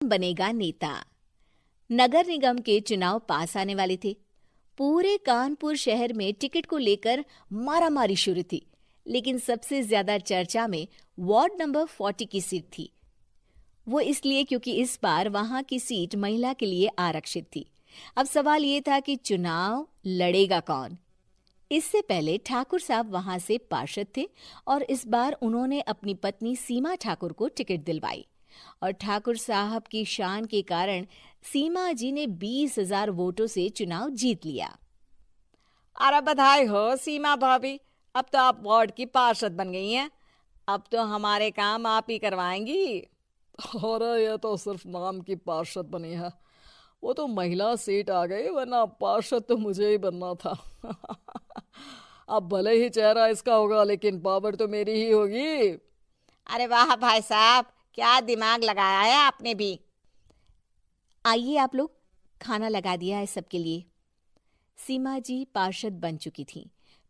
बनेगा नेता। नगर निगम के चुनाव पास आने वाले थे। पूरे कानपुर शहर में टिकट को लेकर मारामारी शुरू थी, लेकिन सबसे ज्यादा चर्चा में वार्ड नंबर 40 की सीट थी। वो इसलिए क्योंकि इस बार वहां की सीट महिला के लिए आरक्षित थी। अब सवाल ये था कि चुनाव लड़ेगा कौन। इससे पहले ठाकुर साहब वहां से पार्षद थे और इस बार उन्होंने अपनी पत्नी सीमा ठाकुर को टिकट दिलवाई और ठाकुर साहब की शान के कारण सीमा जी ने 20,000 वोटों से चुनाव जीत लिया। अरे बधाई हो सीमा भाभी, अब तो आप वार्ड की पार्षद बन गई हैं। अब तो हमारे काम आप ही करवाएंगी। अरे ये तो सिर्फ नाम की पार्षद बनी है, वो तो महिला सीट आ गई, वरना पार्षद तो मुझे ही बनना था। अब भले ही चेहरा इसका होगा, लेकिन पावर तो मेरी ही होगी। अरे वाह भाई साहब, क्या दिमाग लगाया है आपने भी। आइए आप लोग, खाना लगा दिया है सबके लिए। सीमा जी पार्षद बन चुकी थीं,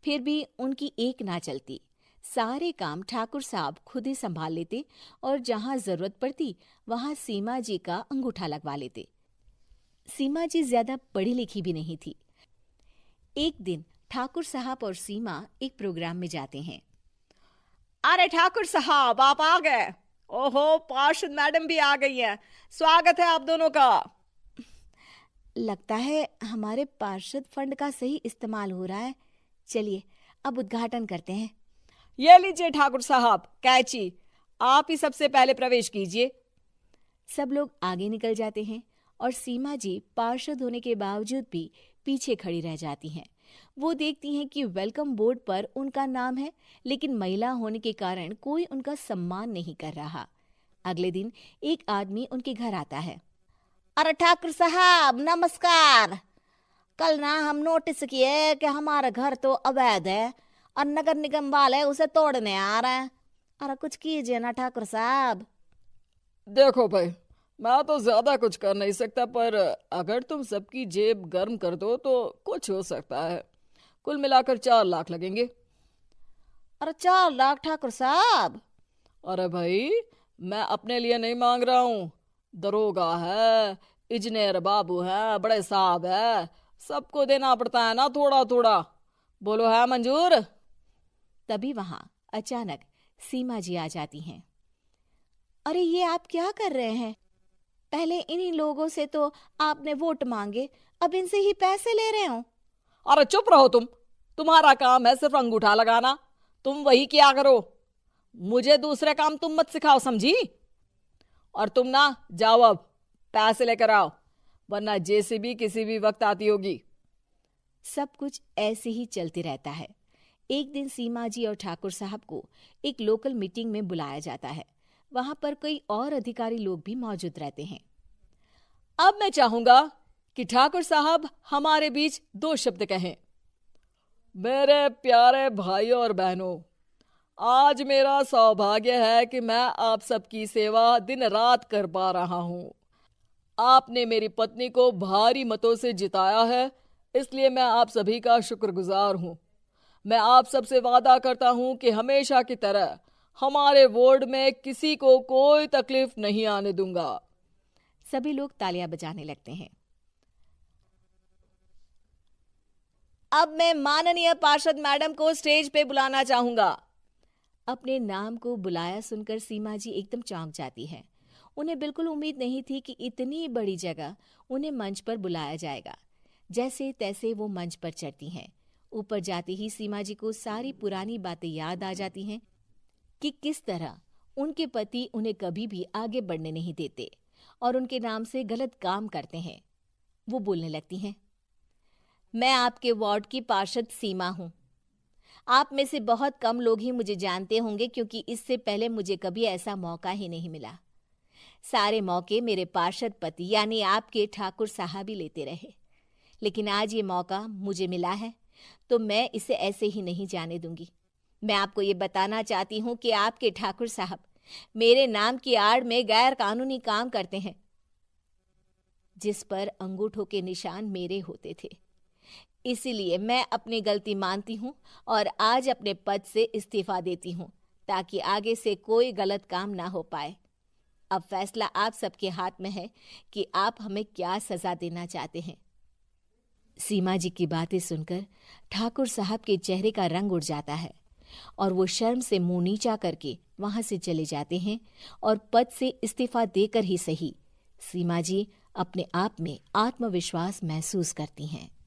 फिर भी उनकी एक ना चलती। सारे काम ठाकुर साहब खुद ही संभाल लेते और जहां जरूरत पड़ती वहां सीमा जी का अंगूठा लगवा लेते। सीमा जी ज्यादा पढ़ी लिखी भी नहीं थी। एक दिन ठाकुर साहब और सीमा एक प्रोग्राम में जाते हैं। अरे ठाकुर साहब, आप आ गए। ओहो, पार्षद मैडम भी आ गई हैं। स्वागत है आप दोनों का। लगता है हमारे पार्षद फंड का सही इस्तेमाल हो रहा है। चलिए अब उद्घाटन करते हैं। ये लीजिए ठाकुर साहब कैची, आप ही सबसे पहले प्रवेश कीजिए। सब लोग आगे निकल जाते हैं और सीमा जी पार्षद होने के बावजूद भी पीछे खड़ी रह जाती हैं। वो देखती हैं कि वेलकम बोर्ड पर उनका नाम है, लेकिन महिला होने के कारण कोई उनका सम्मान नहीं कर रहा। अगले दिन एक आदमी उनके घर आता है। अरे ठाकुर साहब नमस्कार। कल ना हम नोटिस किए कि हमारा घर तो अवैध है और नगर निगम वाले उसे तोड़ने आ रहे हैं। अरे कुछ कीजिए ना ठाकुर साहब। देखो भाई, मैं तो ज्यादा कुछ कर नहीं सकता, पर अगर तुम सबकी जेब गर्म कर दो तो कुछ हो सकता है। कुल मिलाकर 4 लाख लगेंगे। अरे 4 लाख ठाकुर साहब? अरे भाई, मैं अपने लिए नहीं मांग रहा हूँ। दरोगा है, इंजीनियर बाबू है, बड़े साहब है, सबको देना पड़ता है ना थोड़ा थोड़ा। बोलो है मंजूर? तभी वहां अचानक सीमा जी आ जाती हैं। अरे ये आप क्या कर रहे हैं? पहले इन्हीं लोगों से तो आपने वोट मांगे, अब इनसे ही पैसे ले रहे हो। अरे चुप रहो तुम, तुम्हारा काम है सिर्फ अंगूठा लगाना, तुम वही किया करो। मुझे दूसरे काम तुम मत सिखाओ, समझी? और तुम ना जाओ, अब पैसे लेकर आओ, वरना जेसीबी किसी भी वक्त आती होगी। सब कुछ ऐसे ही चलते रहता है। एक दिन सीमा जी और ठाकुर साहब को एक लोकल मीटिंग में बुलाया जाता है। वहां पर कई और अधिकारी लोग भी मौजूद रहते हैं। अब मैं चाहूंगा कि ठाकुर साहब हमारे बीच 2 शब्द कहें। मेरे प्यारे भाइयों और बहनों, आज मेरा सौभाग्य है कि मैं आप सबकी सेवा दिन रात कर पा रहा हूँ। आपने मेरी पत्नी को भारी मतों से जिताया है, इसलिए मैं आप सभी का शुक्रगुजार हूँ। मैं आप सबसे वादा करता हूँ कि हमेशा की तरह हमारे वार्ड में किसी को कोई तकलीफ नहीं आने दूंगा। सभी लोग तालियां बजाने लगते हैं। अब मैं माननीय पार्षद मैडम को स्टेज पे बुलाना चाहूंगा। अपने नाम को बुलाया सुनकर सीमा जी एकदम चौंक जाती है। उन्हें बिल्कुल उम्मीद नहीं थी कि इतनी बड़ी जगह उन्हें मंच पर बुलाया जाएगा। जैसे तैसे वो मंच पर चढ़ती हैं। ऊपर जाते ही सीमा जी को सारी पुरानी बातें याद आ जाती हैं कि किस तरह उनके पति उन्हें कभी भी आगे बढ़ने नहीं देते और उनके नाम से गलत काम करते हैं। वो बोलने लगती हैं। मैं आपके वार्ड की पार्षद सीमा हूँ। आप में से बहुत कम लोग ही मुझे जानते होंगे, क्योंकि इससे पहले मुझे कभी ऐसा मौका ही नहीं मिला। सारे मौके मेरे पार्षद पति यानी आपके ठाकुर साहब ही लेते रहे, लेकिन आज ये मौका मुझे मिला है तो मैं इसे ऐसे ही नहीं जाने दूंगी। मैं आपको ये बताना चाहती हूँ कि आपके ठाकुर साहब मेरे नाम की आड़ में गैर कानूनी काम करते हैं, जिस पर अंगूठों के निशान मेरे होते थे। इसीलिए मैं अपनी गलती मानती हूँ और आज अपने पद से इस्तीफा देती हूँ, ताकि आगे से कोई गलत काम ना हो पाए। अब फैसला आप सबके हाथ में है कि आप हमें क्या सजा देना चाहते हैं। सीमा जी की बातें सुनकर ठाकुर साहब के चेहरे का रंग उड़ जाता है और वो शर्म से मुंह नीचा करके वहां से चले जाते हैं और पद से इस्तीफा देकर ही सही सीमा जी अपने आप में आत्मविश्वास महसूस करती हैं।